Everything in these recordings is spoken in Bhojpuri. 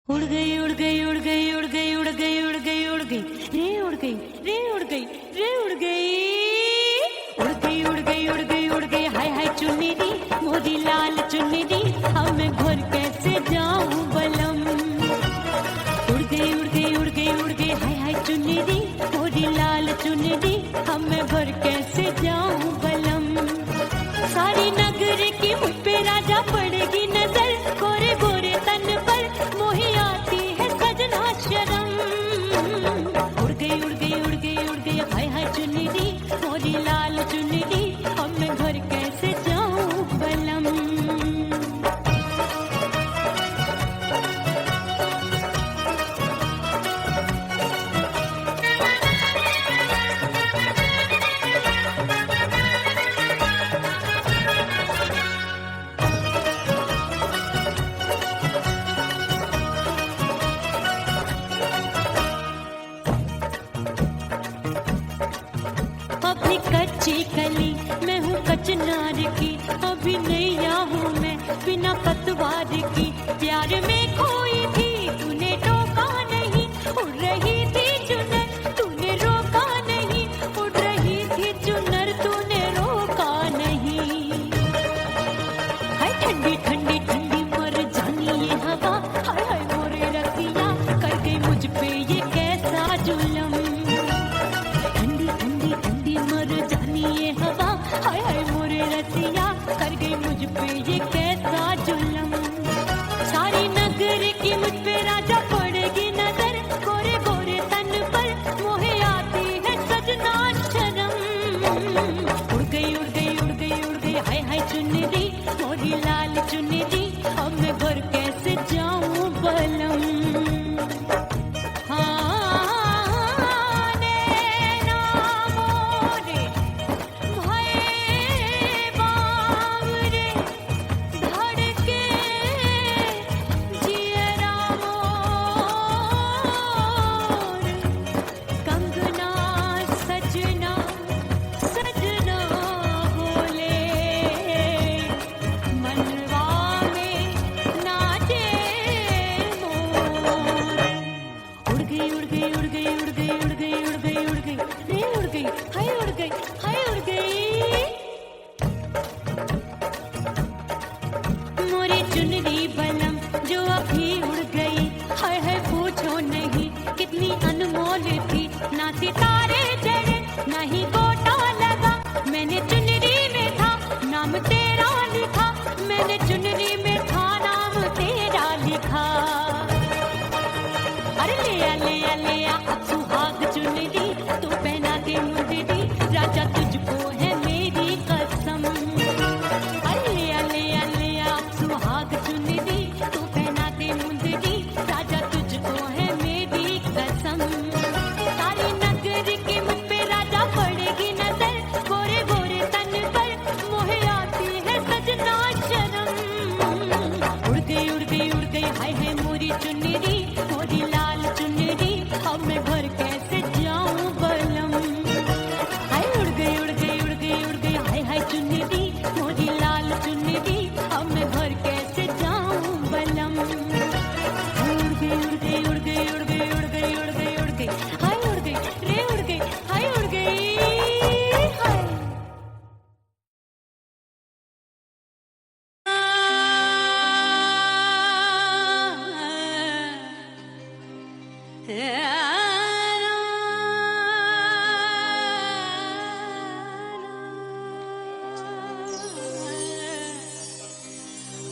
उड़ गई उड़ गई उड़ गई उड़ गई उड़ गई उड़ गई उड़ गई रे उड़ गई रे उड़ गई रे उड़ गई उड़ गई उड़ गई उड़ गई उड़ गई हाय हाय चुन्नी दी मोदी लाल चुन्नी दी अब मैं घर कैसे जाऊं बलम। उड़ गई उड़ गई उड़ गई उड़ गई हाय हाय चुन्नी दी मोदी लाल चुन्नी दी अब मैं घर कैसे जाऊं बलम। सारी नगर की मुझ पे राजा पड़ेगी नजर गोरे गोरे तन पर मोही आती है सजना शर्म। उड़ गई उड़ गई उड़ गई उड़ गई हाय हाय चुन्नी दी मोरी लाल चुन्नी दी अब मैं घर कैसे जाऊं बलम। अपनी कच्ची कली मैं हूँ कचनार की अभी नैया हूँ मैं बिना पतवार की प्यार में खोई थी तूने टोका नहीं उड़ रही थी चुनर तूने रोका नहीं उड़ रही थी चुनर तूने रोका नहीं। हाय ठंडी ठंडी ठंडी मर जानी ये हवा हाय हाय मोरे रतिया कर गई मुझ पे ये कैसा जुल्म। ठंडी ठंडी ठंडी मर जानी ये हवा हाय हाय मोरे रतिया कर गई मुझ पे ये कैसा जुल्म। सारी नगर की मुझ पे राजा पड़ेगी नजर गोरे गोरे तन पर मोहे आती है सजना शर्म। उड़ गई उड़ गई उड़ गई उड़ गई हाय हाय चुन्नी दी मोरी लाल चुन्नी दी अब मैं घर कैसे जाऊं बलम। चुनरी बलम जो अभी उड़ गई हाय हाय पूछो नहीं कितनी अनमोल थी ना सितारे चढ़े ना ही गोटा लगा मैंने चुनरी में था नाम तेरा लिखा मैंने चुनरी में था नाम तेरा लिखा। अरे ले आ अब सुहाग चुनरी तू पहना दे मुझे दी राजा तुझको है मेरी कसम। सुहाग चुन्नी दी तू पहना दे मुंदरी राजा तुझको है मेरी कसम। सारी नगर की मुझ पे राजा पड़ेगी नजर गोरे गोरे तन पर मोहे आती है सजना शर्म। उड़ गई उड़ गई उड़ गई हाय हाय मोरी चुन्नी दी मोरी लाल चुन्नी दी अब मैं घर कैसे जाऊं बलम। हाय उड़ गई उड़ गई उड़ गई उड़ गई हाय हाय चुन्नी दी मोरी लाल चुन्नी दी अब मैं घर कैसे जाऊं बलम। उड़ गई उड़ गई उड़ गई उड़ गई उड़ गई उड़ गई उड़ गई हाय उड़ गई रे उड़ गई हाय उड़ गई हाय।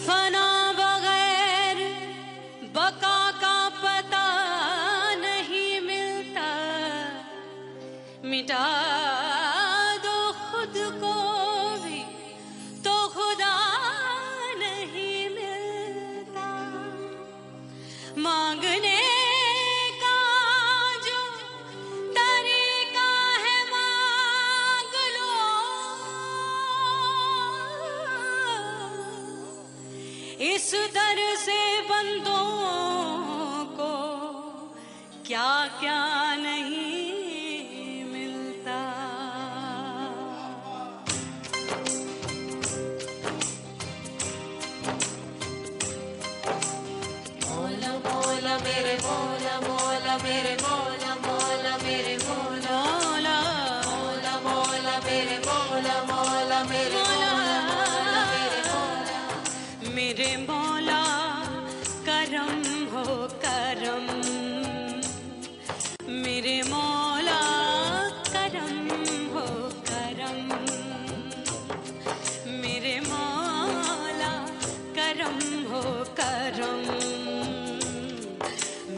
फना बगैर बका का पता नहीं मिलता मिटा दो खुद को भी तो खुदा नहीं मिलता। मांगने का जो तरीका है मांग लो इस दर से बंदों को क्या क्या नहीं मिलता। बोला मौला मेरे मौला मौला मेरे मौला मौला मौला मेरे मौला मौला मेरे मौला मेरे मौला करम हो करम मेरे मौला करम हो करम मेरे मौला करम हो करम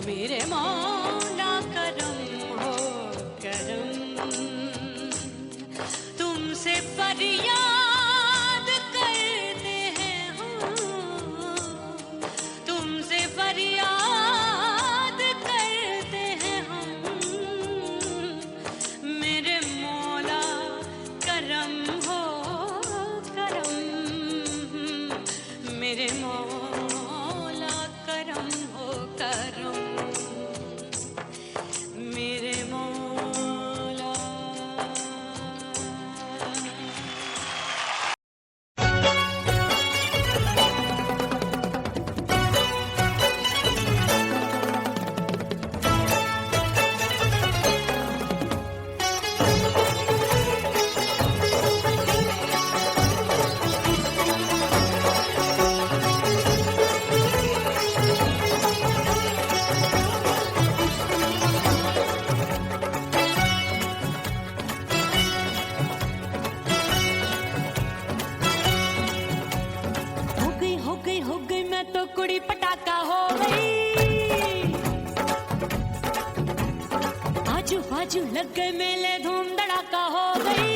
मेरे मौला करम हो करम तुमसे फरियाद करते हैं हम तुमसे फरियाद करते हैं हम मेरे मौला करम हो करम मेरे मौला करम हो करम मेरे मौला हो गई मैं तो कुड़ी पटाखा हो गई आजू बाजू लग गए मेले धूम धड़ाका हो गई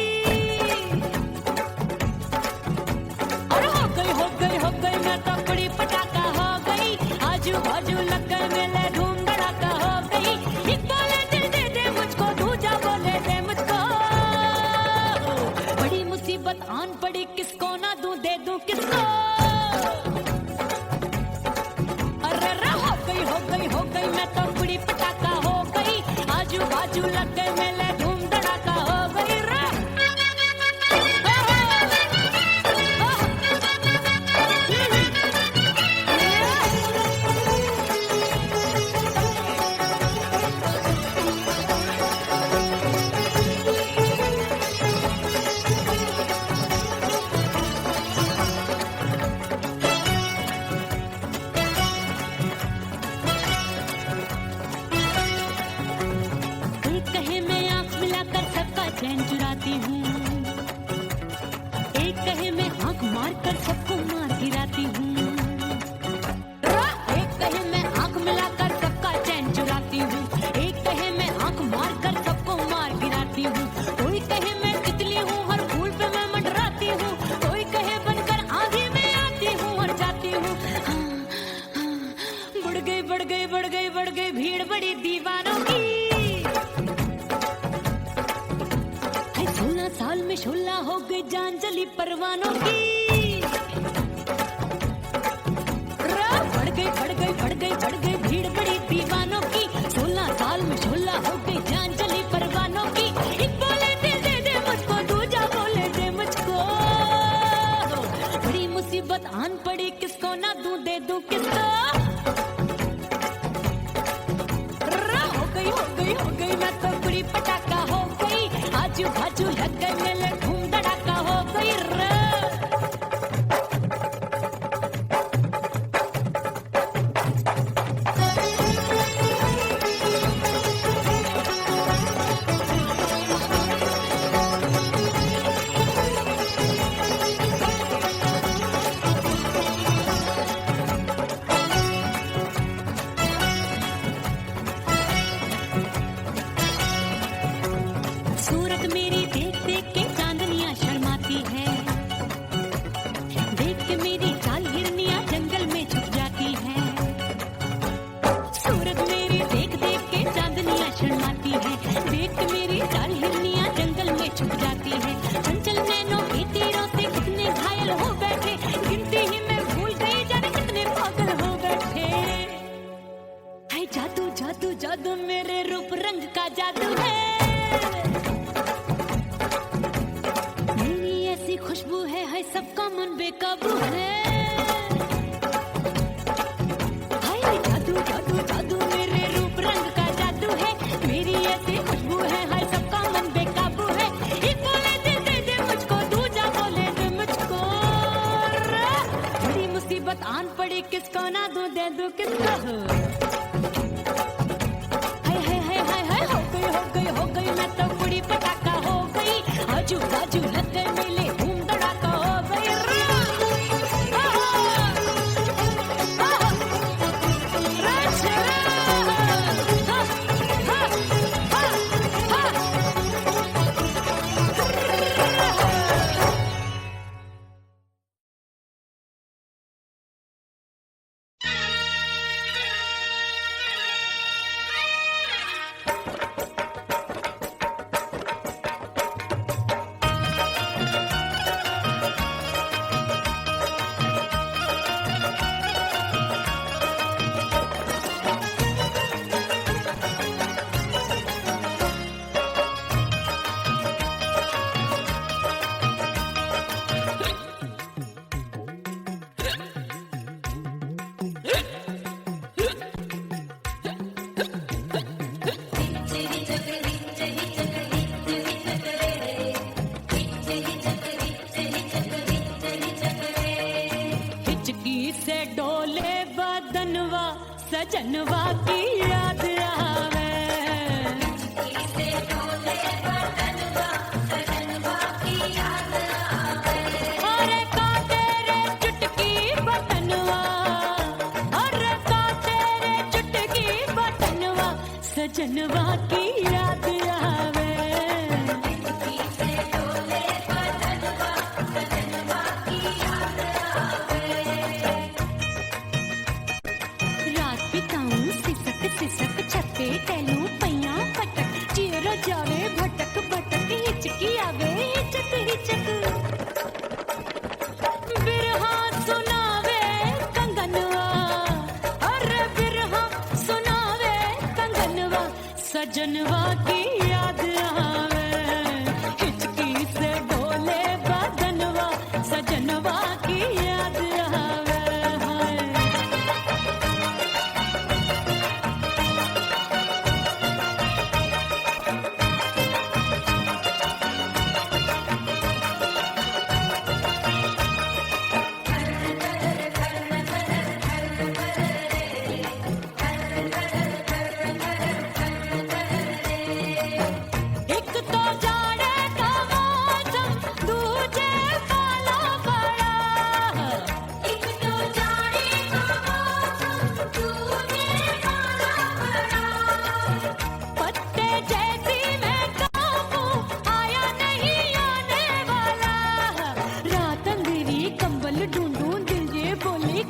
और हो गई मैं तो कुड़ी पटाखा हो गई आजू बाजू लग गए मेले धूम धड़ाका हो गई एक बोले दिल दे दे मुझको दूजा बोले दे मुझको बड़ी मुसीबत आन पड़ी किसको ना दूं दे दूं किसको हो गई मैं तो कुड़ी पटाखा हो गई आजू बाजू लग गए मेले धूम धड़ाका हो गई चैन चुराती हूँ एक कहे मैं आंख मार कर सबको मार गिराती हूँ एक कहे मैं आंख मिलाकर सबका चैन चुराती हूँ एक कहे मैं आंख मार कर सबको मार गिराती हूँ कोई कहे मैं तितली हूँ हर फूल पे मैं मंडराती हूँ कोई कहे बनकर आंधी में आती हूँ और जाती हूँ बढ़ गई भीड़ बड़ी दीवानों की साल में शोला हो गई जान जली परवानों की बढ़ गई भीड़ बड़ी दीवानों की 16 साल में शोला हो गई जान जली परवानों की एक बोले दिल दे दे मुझको दूजा बोले दे मुझको बड़ी मुसीबत आन पड़ी किसको ना दूं दे दूं किसको हो गई मैं तो कुड़ी पटाखा हो गई आजू बाजू लग गए मेले धूम धड़ाका हो गई सूरत मेरी देख देख के चांदनियां शर्माती है देख के मेरी चाल हिरनियां जंगल में छुप जाती है सूरत मेरी देख देख के चांदनियां शर्माती है देख के मेरी चाल हिरनियां जंगल में छुप जाती है चंचल नैनों के तीरों से कितने घायल हो बैठे गिनती ही मैं भूल गई जाने कितने पागल हो बैठे है जादू जादू जादू मेरे रूप रंग का जादू है खुशबू है सबका मन बेकाबू है हाय जादू जादू जादू मेरे रूप रंग का जादू बना दूं दे दूं किसको हाय हाय हाय हाय हाय हो गई मैं तो बुढ़ी पटाखा हो गई आजू बाजू लग गए मेले धूम धड़ाका हो गई सजनवा की याद आवे अरे का तेरे चुटकी बटनवा अरे का तेरे चुटकी बटनवा सजनवा की याद आवे सिसक छत्ते टेलू पैया पटक चेहरा जावे भटक भटक हिचकी आवे हिचक हिचक बिरहा सुनावे कंगनवा अरे बिरहा सुनावे कंगनवा सजनवा की याद आवे हिचकी से डोले बदनवा सजनवा की याद आवे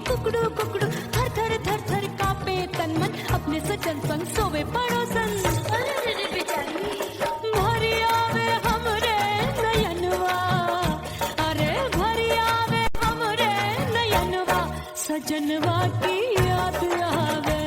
कुकड़ू कुकड़ू थर थर थर थर कापे तन मन अपने सजन संग सोवे पड़ोसन भरी आवे हमरे नयनवा अरे भरी आवे हमरे नयनवा सजनवा की याद आवे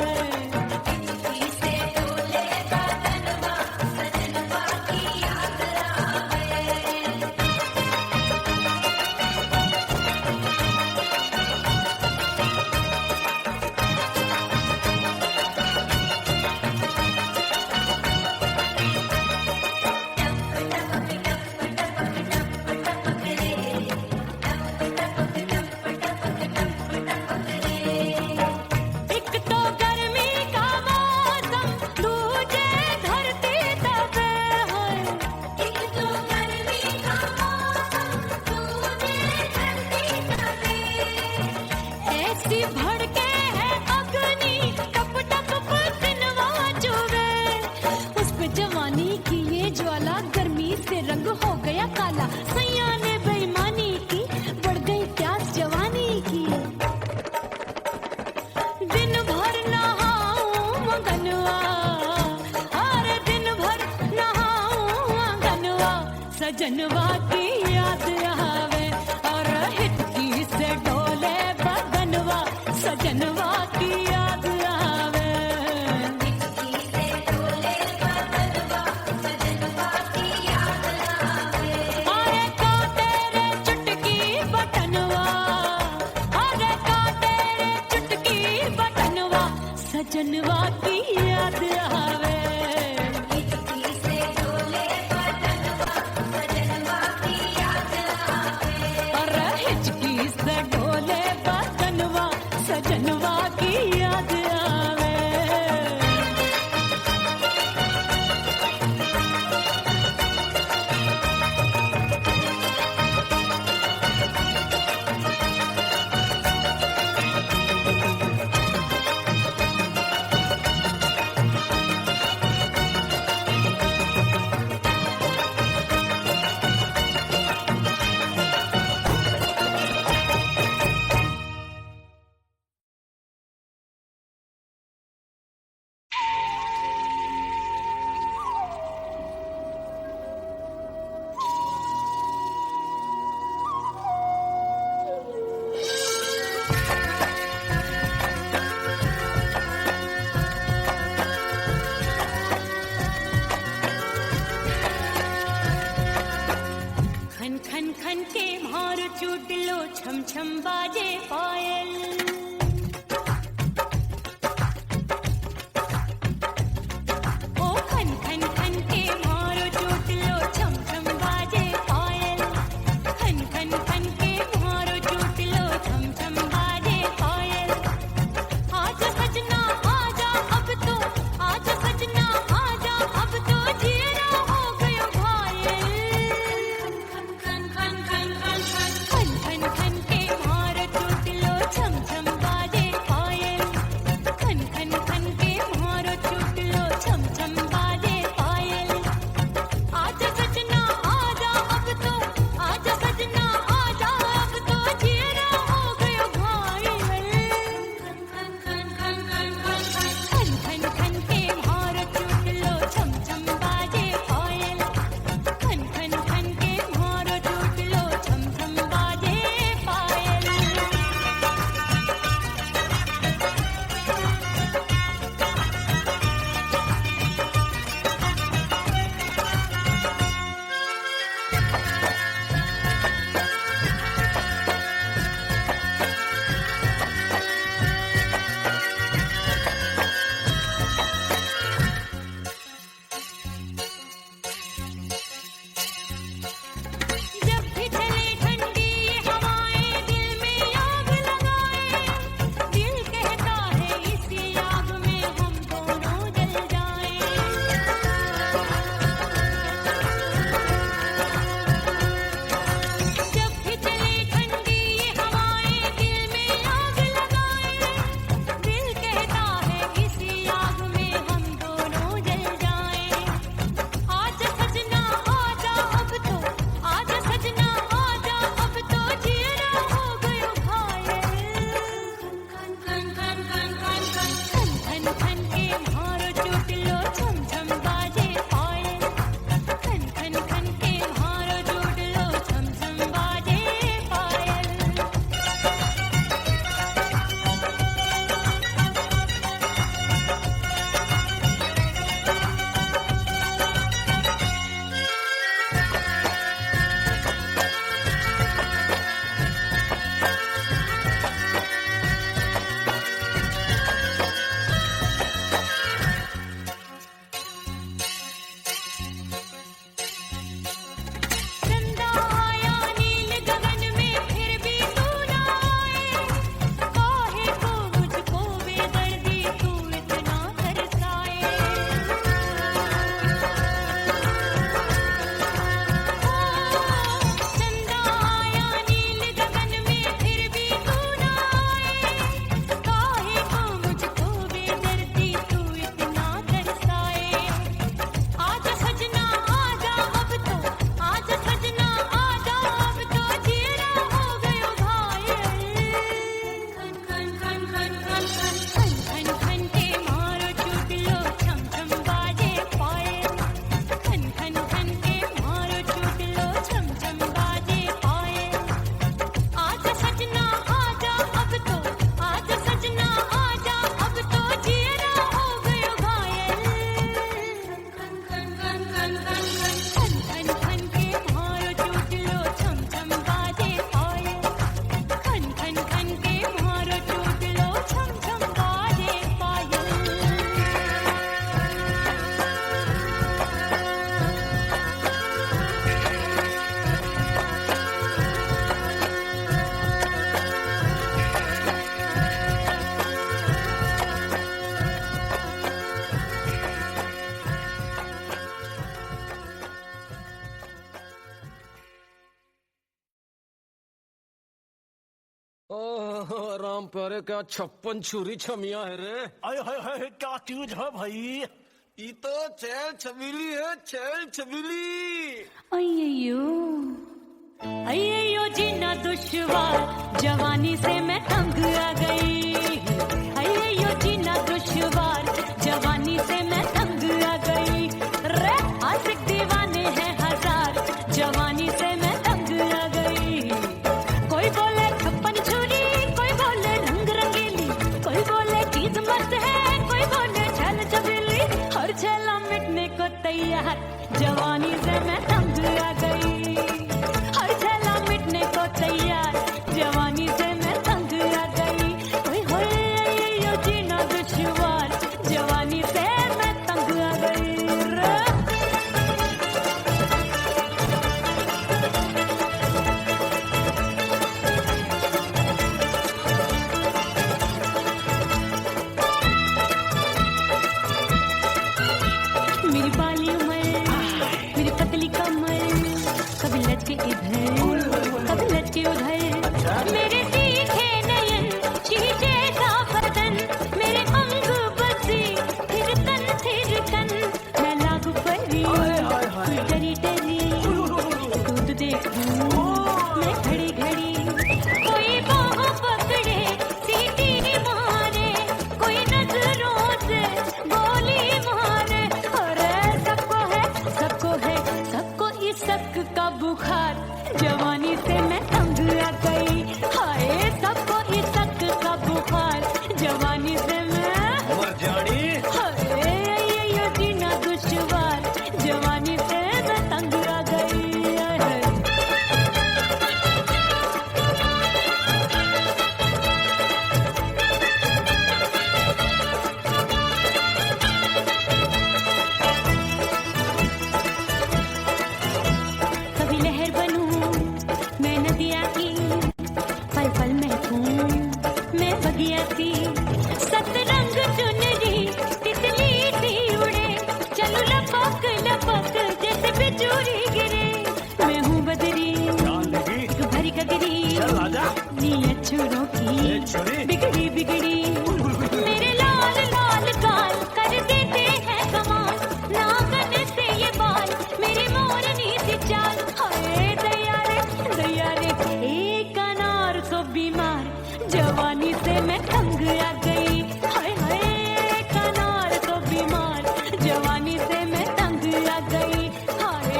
ज्वाला गर्मी से रंग हो गया काला सैया ने बेईमानी की बढ़ गई प्यास जवानी की दिन भर नहाऊं आंगनवा अरे दिन भर नहाऊं आंगनवा सजनवा की याद आवे और हिचकी से डोले बदनवा सजनवा की याद आवे सजनवा की याद आवे हिचकी से डोले बदनवा सजनवा की याद आवे और हिचकी से डोले बदनवा सजनवा प्यारे क्या 56 छुरी छमिया है रे। आय हाय हाय क्या चीज है भाई। ये तो चैल छबीली है, चैल छबीली। अय्यो अय्यो जीना दुश्वार, जवानी से मैं तंग आ गई। अय्यो जीना दुश्वार, जवानी से मैं तंग आ गई। रे आशिक दीवाने हैं हजार, जवानी से मैं तंग आ गई। कोई बोले 56 छुरी, कोई बोले रंग रंगीली, कोई बोले चीज मस्त है, कोई बोले छल छबीली। हर छेला मिटने को तैयार, जवानी से मैं तंग आ गई। हर छेला मिटने को तैयार, जवानी से मैं तंग आ गई। ओए होए यो जीना दुश्वार, जवानी से मैं तंग आ गई रे। मेरी बाली उमर, मेरी पतली कमर, कभी लचके इधर कभी लचके उधर। मेरे तीखे नयन, शीशे सा बदन, मेरे अंग बसे फिर तन फिर कन। मैं लागू परी डरी डरी, दूध देखूं मैं घड़ी घड़ी। कोई बाहों पकड़े सीटी मारे, कोई नजरों से गोली मारे। अरे सबको इस शक का बुखार, जवानी से मैं तंग आ गई। हाय सबको इस शक का बुखार, जवानी से मैं मर जानी। हाय ये जीना दुश्वार, जवानी से मैं तंग आ गई। हाय। कभी लहर बनूं मैं नदिया की, पल पल महकूं मैं बगिया सी। सतरंग चुनरी तितली सी उड़े, चलूं लपक लपक जैसे बिजुरी गिरे। मैं हूँ बदरी जान लगी एक भरी गगरी, चल आजा। नीयत छुरों ए की छुरी। बिगड़ी बिगड़ी। मेरे लाल लाल गाल कर देते हैं कमाल, नागन से ये बाल मेरी मोरनी सी चाल। हाय दैया रे एक अनार को बीमार, जवानी से मैं तंग आ गई। हाय हाय एक अनार को बीमार, जवानी से मैं तंग आ गई। हाय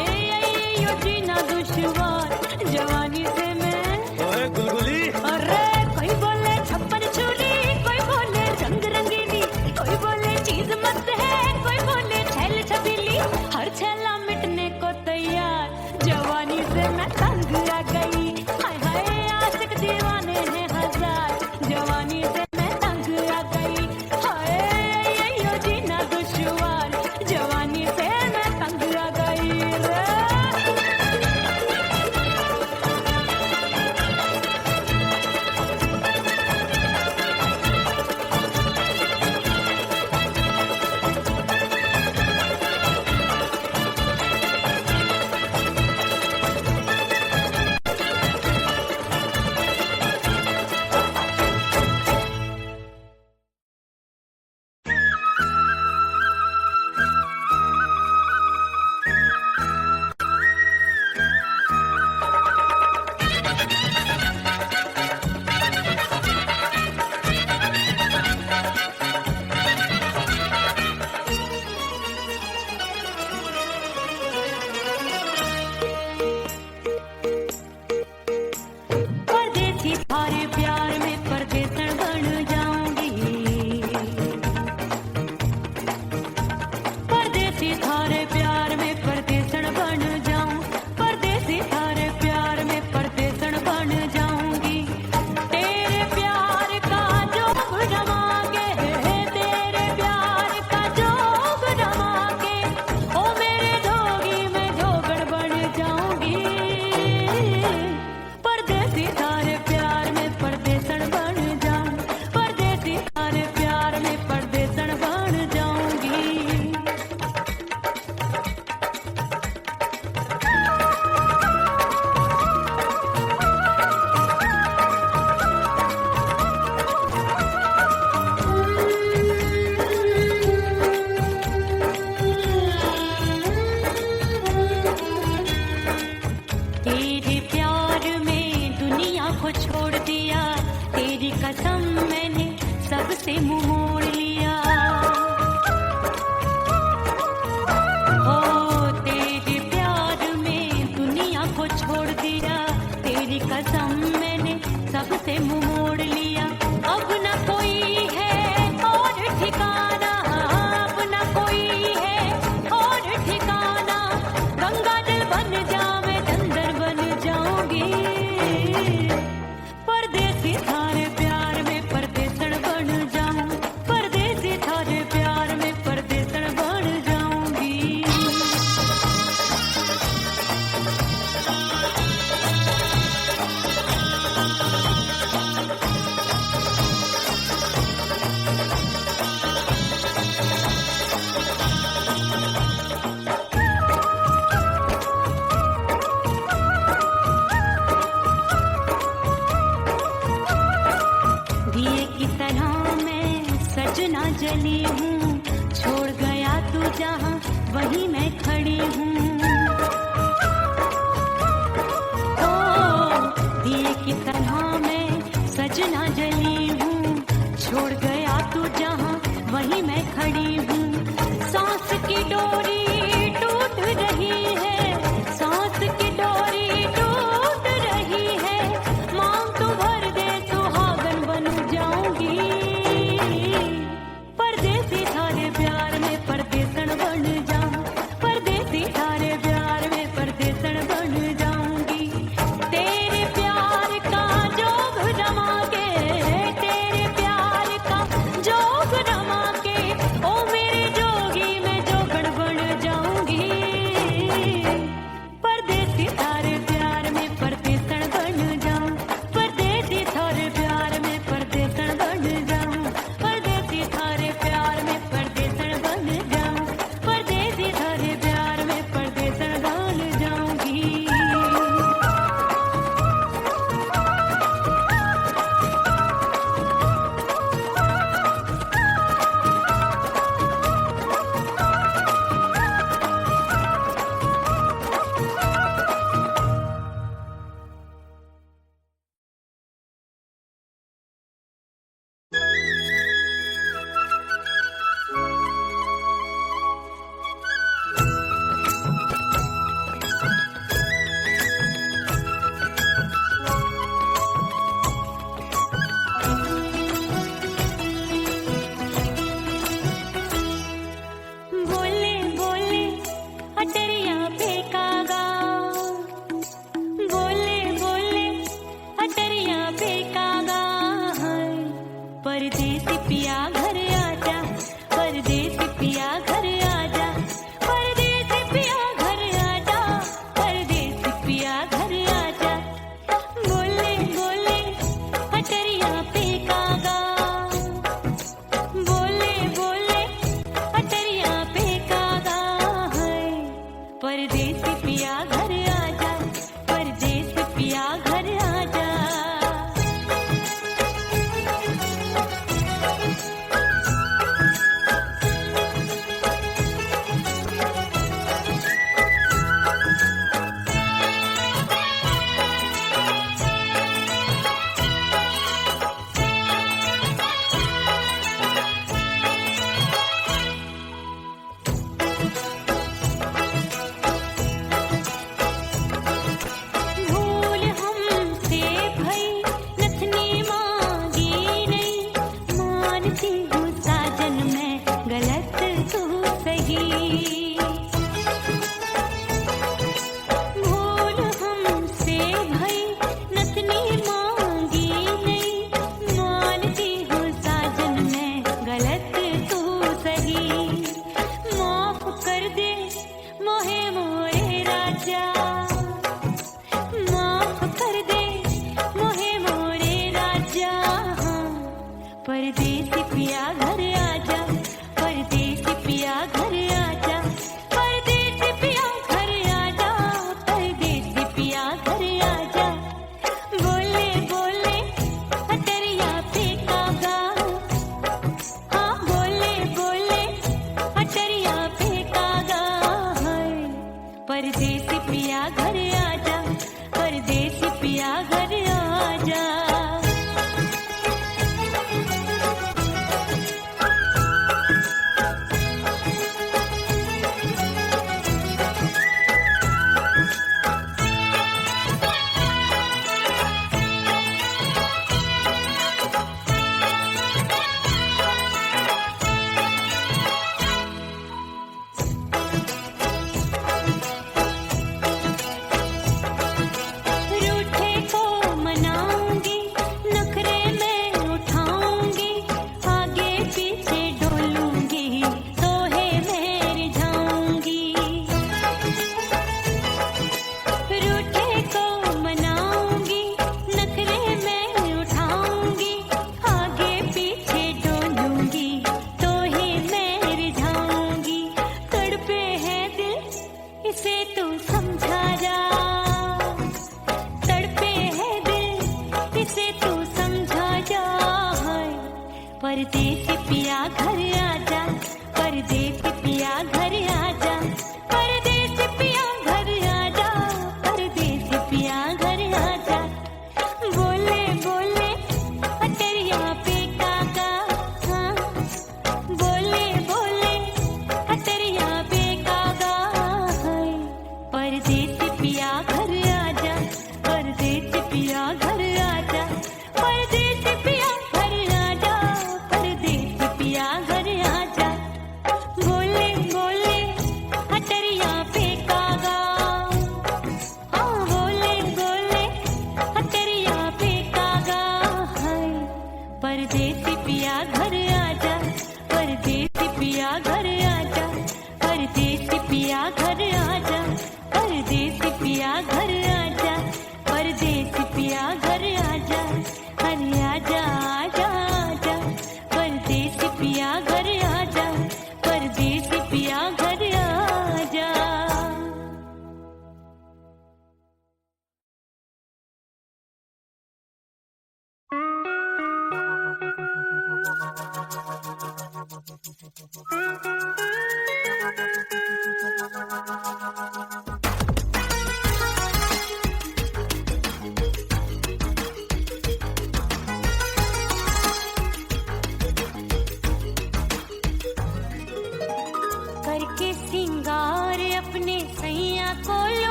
यो जीना दुश्वार, जवानी से मैं। ओए गुलगुली। अरे कोई बोले 56 छुरी, कोई बोले रंग रंगीली, कोई बोले चीज में परदेसन बन जाऊं, परदेसी थारे प्यार में परदेसन बन जाऊंगी। तेरे प्यार का जोग रमा के, तेरे प्यार का जोग रमा के, ओ मेरे जोगी मैं जोगण बन जाऊंगी। परदेसी थारे प्यार में परदेसन बन जाऊं, परदेसी थारे प्यार में परदेसन बन जाऊं, परदेसी थारे प्यार में परदेसन बन जाऊं, परदेसी थारे प्यार में परदेसन बन जाऊंगी। बोले बोले अटरिया फेंकागा, बोले बोले अटरिया फेंकागा। परदेसी पिया घर आजा, परदेसी पिया घर आजा, परदेसी पिया घर आजा, परदेसी पिया घर आजा। बोले बोले अटरिया फेंकागा, बोले बोले अटरिया फेंकागा। परदेसी पिया घर आजा, परदेसी पिया घर आजा। भूल हमसे भई नथनी मांगी नहीं, मानती हूँ साजन मैं गलत तू सही। भूल हमसे भई नथनी मांगी नहीं, मानती हूँ साजन मैं गलत तू सही। माफ कर दे मोहे मोरे राजा, माफ कर दे मोहे मोरे राजा। परदेसी पिया घर आजा, परदेसी पिया घर आजा, परदेसी पिया घर आजा, परदेसी पिया घर आजा। बोले बोले अटरिया फेंकागा, हाँ बोले बोले अटरिया फेंकागा। परदेसी पिया घर आजा, परदेसी पिया घर आजा। रूठे को मनाऊंगी, नखरे में उठाऊंगी, आगे पीछे डोलूंगी, तोहे मैं रिझाऊंगी। रूठे को मनाऊंगी, नखरे में उठाऊंगी, आगे पीछे डोलूंगी, तोहे मैं रिझाऊंगी। तड़पे है दिल इसे तू समझा जा, तड़पे है दिल इसे तू समझा जा। परदेसी पिया घर आजा, परदेसी पिया घर आजा, परदेसी पिया घर आजा, परदेसी पिया घर आजा। बोले बोले अटरिया फेंकागा, हाँ बोले बोले अटरिया फेंकागा। परदेसी पिया घर आजा, परदेसी पिया घर आजा, परदेसी पिया घर आजा, परदेसी पिया घर आजा। बोले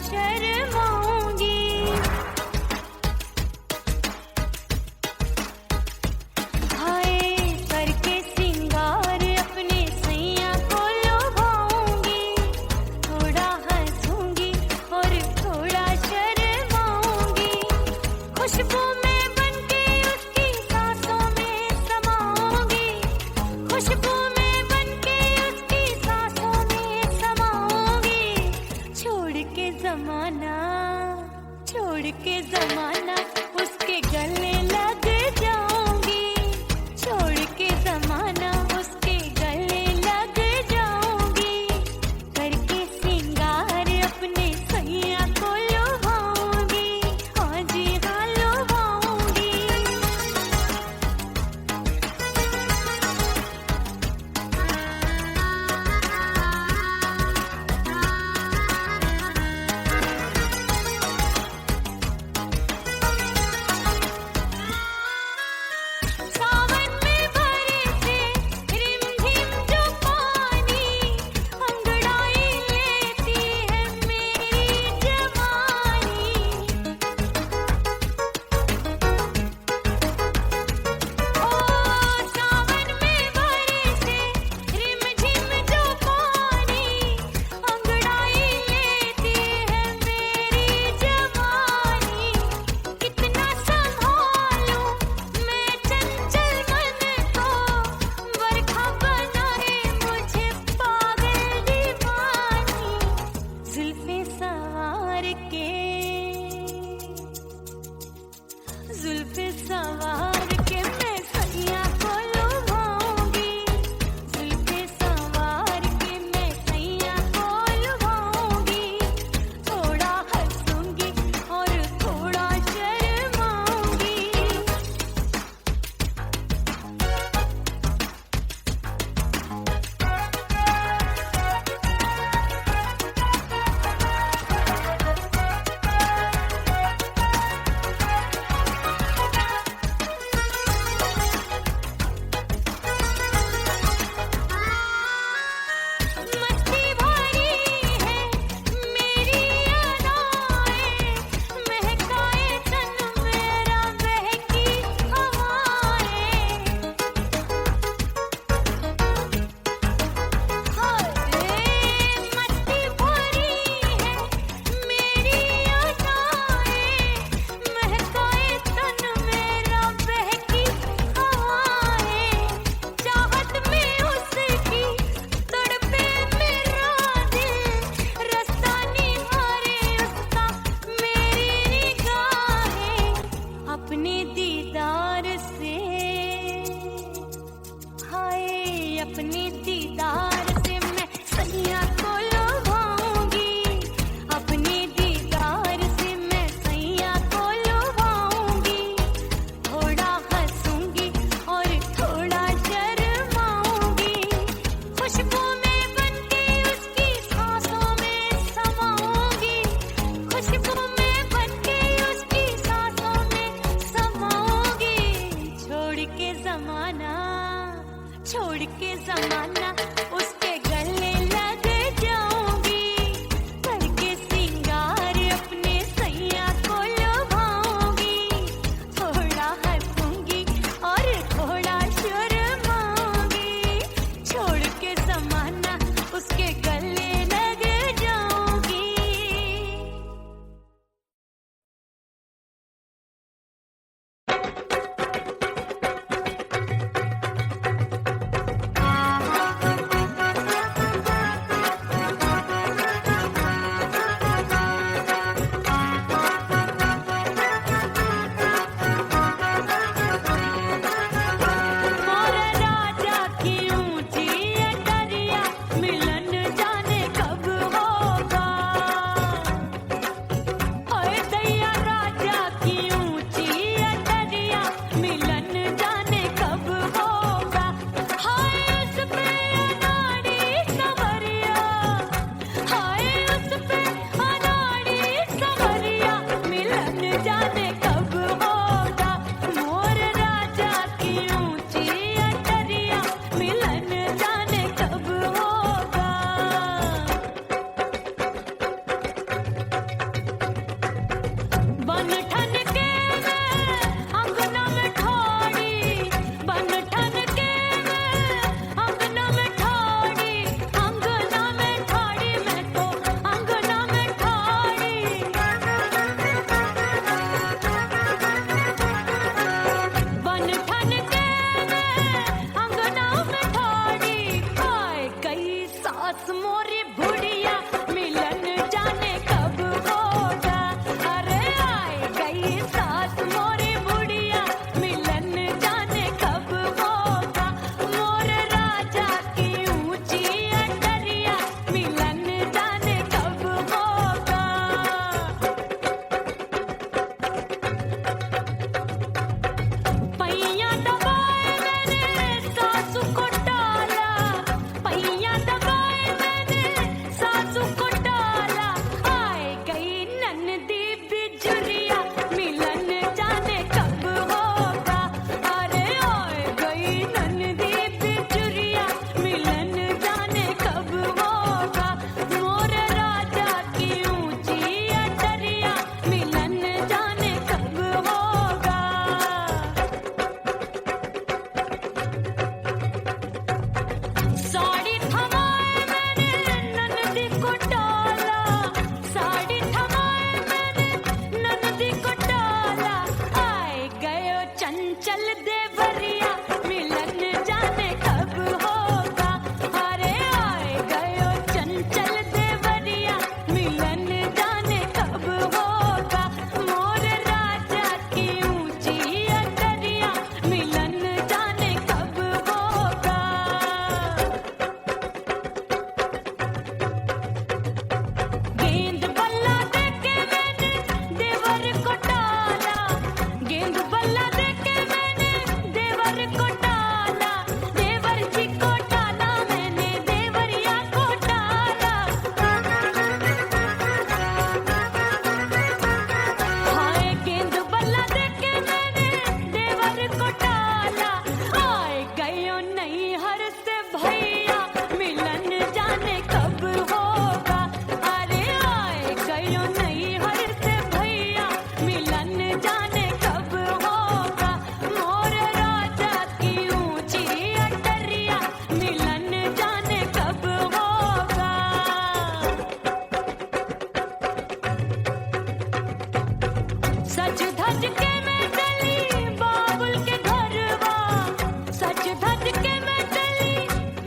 शर्माऊंगी। हाय करके सिंगार अपने सैया को लुभाऊंगी। थोड़ा हंसूंगी और थोड़ा शर्माऊंगी। खुशबू में बनके उसकी सांसों में समाऊंगी। खुशबू में बनके उसकी सांसों में समाऊंगी। छोड़ के जमाना उसके गले लग जाऊंगी। छोड़ के जमाना उसके गले लग जाऊंगी। करके सिंगार अपने सैया को लुभाऊंगी। हाँ जी हाँ लुभाऊंगी। सावन में बरसे रिमझिम जो पानी, अंगड़ाई लेती है मेरी जवानी। ओ सावन में बरसे रिमझिम जो पानी, अंगड़ाई लेती है मेरी जवानी। कितना संभालूं मैं चंचल मन को, बरखा बनाए मुझे पागल दीवानी। जुल्फे सवार के मैं सैया को लुभाऊंगी। जुल्फे सवार के मैं सैया को लुभाऊंगी। थोड़ा हंसूंगी और थोड़ा शर्माऊंगी। मस्ती भरी है मेरी अदाएं, महकाए तन मेरा बहकी हवाएं। हाय मस्ती भरी है मेरी अदाएं, महकाए तन मेरा बहकी हवाएं। चाहत में उसकी तड़पे मेरा दिल, रास्ता निहारे उसका मेरी निगाहें। अपने दीदार से हाय अपने दीदार से मैं सैया को लुभाऊंगी। अपने दीदार से मैं सैया को लुभाऊंगी। थोड़ा हंसूंगी और थोड़ा शर्माऊंगी। खुशबू में बनके उसकी सांसों में समाऊंगी। खुशबू में बनके उसकी सांसों में समाऊंगी। छोड़ के जमाना उसके गले लग जाऊंगी। करके सिंगार अपने सैया को लुभाऊंगी। थोड़ा हंसूंगी और थोड़ा शर्माऊंगी। छोड़ के जमाना उसके गले धज के मैं चली बाबुल के घरवा, सज धज के मैं चली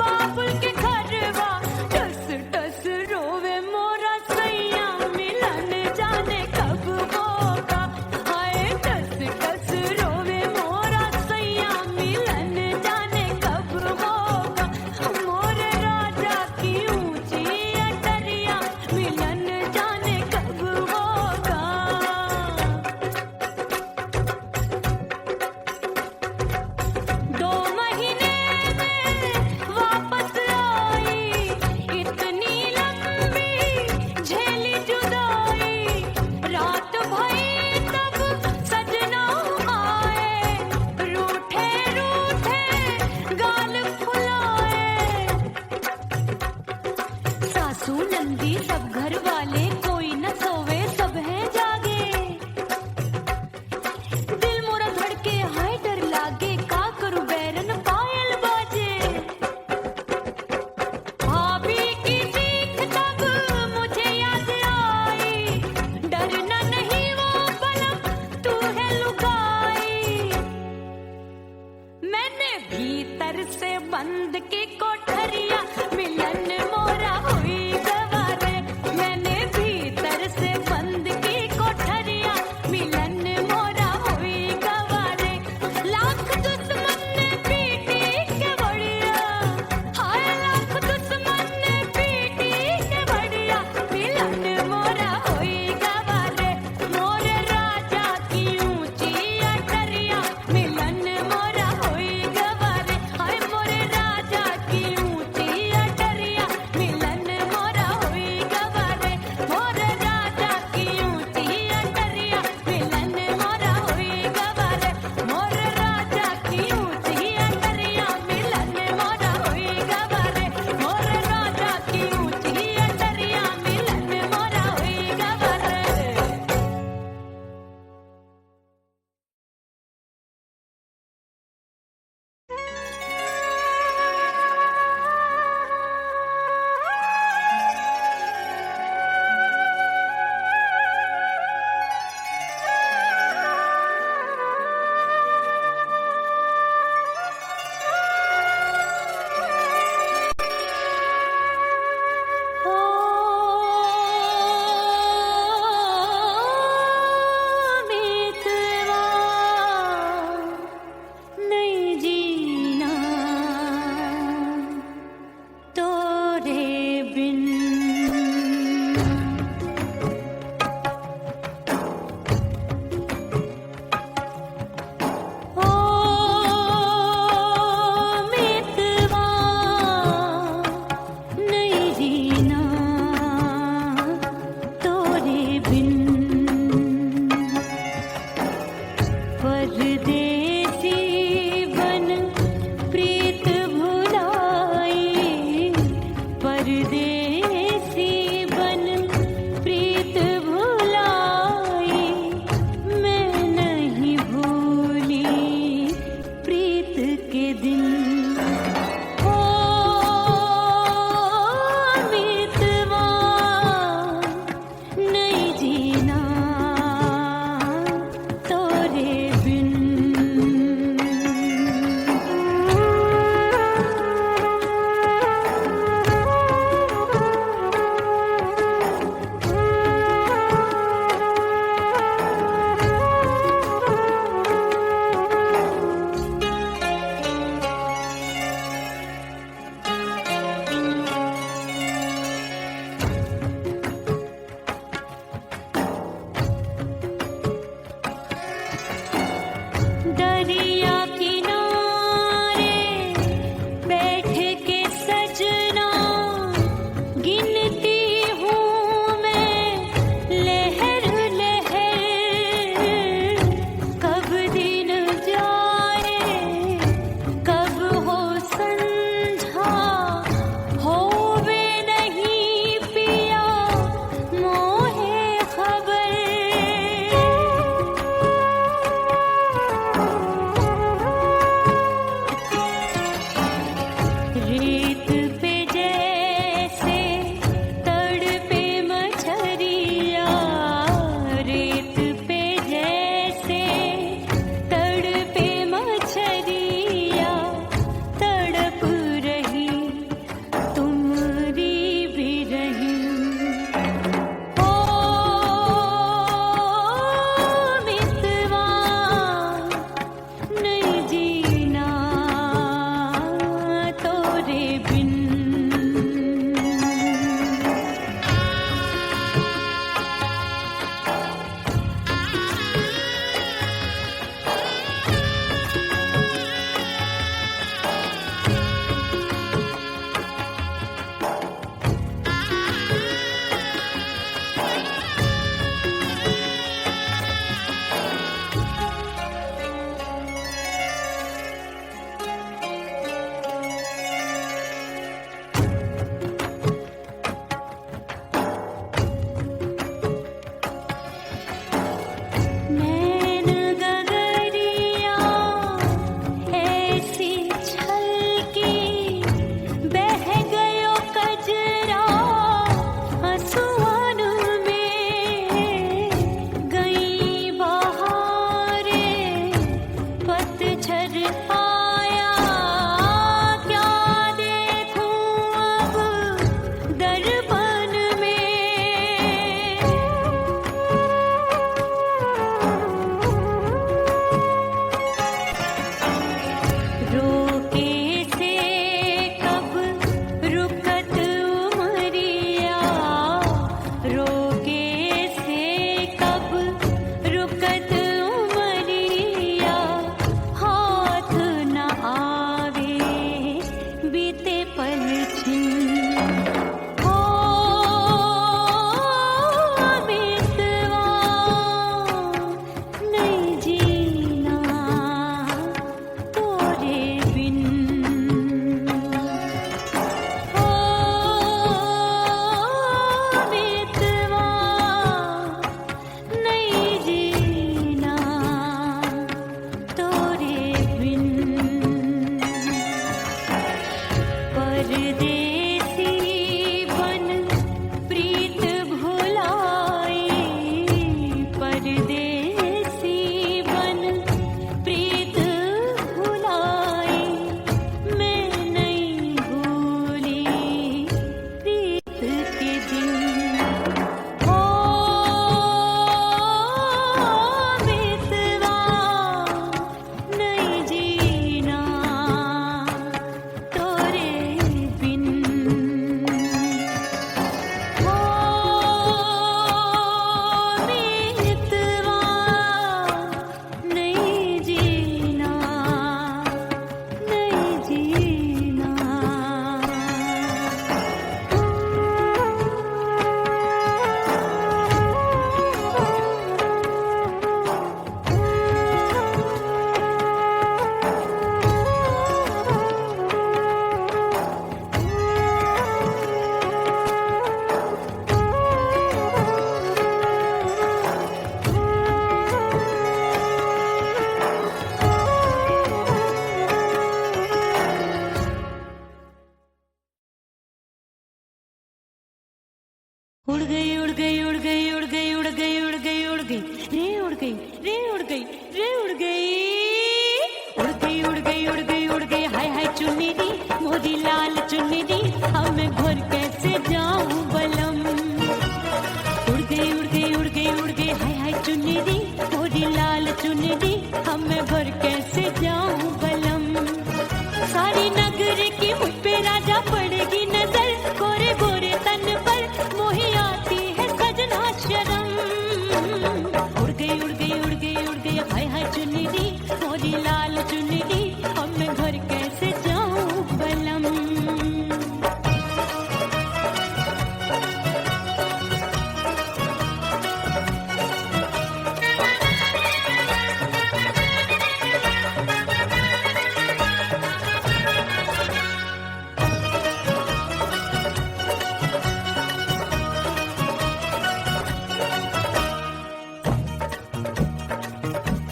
बाबुल के घरवा। टस टस रोवे मोरा सैया मिलन जाने कब होगा। हाय टस टस रोवे मोरा सैया मिलन जाने कब होगा। मोरे राजा की ऊंची अटरिया मिलन जाने कब होगा। गई रे उड़ गई रे उड़ गई रे उड़ गई उड़ गई उड़ गई उड़ गई उड़ गई हाय हाय चुन्नी मोरी लाल चुन्नी अब मैं घर कैसे जाऊं बलम उड़ गई उड़ गई उड़ गई उड़ गई हाय हाय चुन्नी मोरी लाल चुन्नी अब मैं घर कैसे जाऊं बलम सारी नगर की मुझ पे राजा पड़ेगी नजर गोरे गोरे तन पर मोही आती है सजना शर्म उड़ गई उड़ गई उड़ गई उड़ गई हाय हाय चुन्नी मोरी लाल चुन्नी अब मैं घर कैसे जाऊं बलम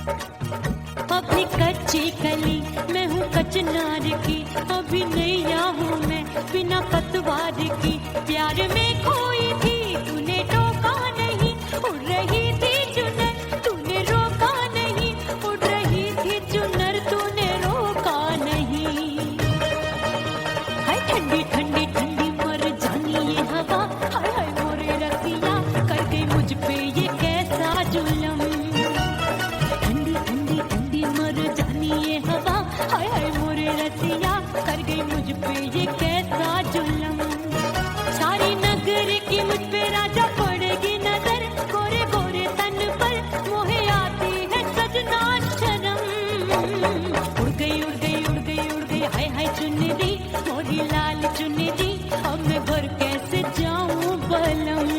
अपनी कच्ची कली मैं हूँ कचनार की अभी नैया हूँ मैं बिना पतवार की प्यार में खोई थी तूने टोका नहीं उड़ रही थी चुनर तूने रोका नहीं उड़ रही थी चुनर तूने रोका नहीं हाय ठंडी ठंडी ठंडी मर जानी ये हवा हाय हाय मोरे रतिया कर गई मुझ पे ये कैसा जुलम ठंडी ठंडी ठंडी मर जानी ये हवा हाय हाय मोरे रतिया कर गई मुझ पे ये कैसा जुलम सारी नगर की मुझ पे राजा पड़ेगी नजर गोरे गोरे तन पर मोहे आती है सजना शर्म उड़ गई उड़ गई उड़ गई उड़ गई हाय हाय चुन्नी मोरी लाल चुन्नी अब मैं घर कैसे जाऊं बलम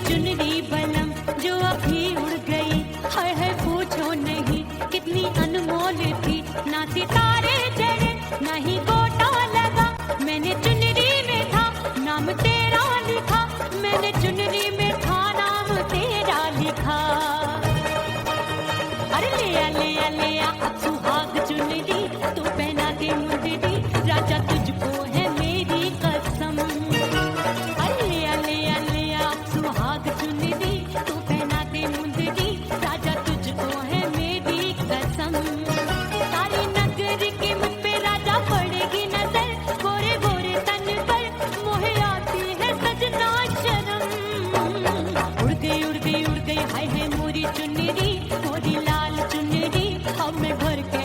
चुनरी बलम जो अभी उड़ गई हाय हाय पूछो नहीं कितनी अनमोल थी ना सितारे जड़े ना ही गोटा लगा मैंने चुनरी में था नाम तेरा लिखा मैंने चुनरी में था नाम तेरा लिखा अरे ले आ अब सुहाग चुनरी तू पहना के मुंदरी राजा तुझको है मेरी कसम अरे ले आ सुहाग चुनरी तू पहना दे मुंदरी राजा तुझको है मेरी कसम सारी नगर की मुझ पे राजा पड़ेगी नजर गोरे गोरे तन पर मोहे आती है सजना शर्म उड़ गई हाय है मोरी चुन्नी मोरी लाल चुन्नी अब मैं घर के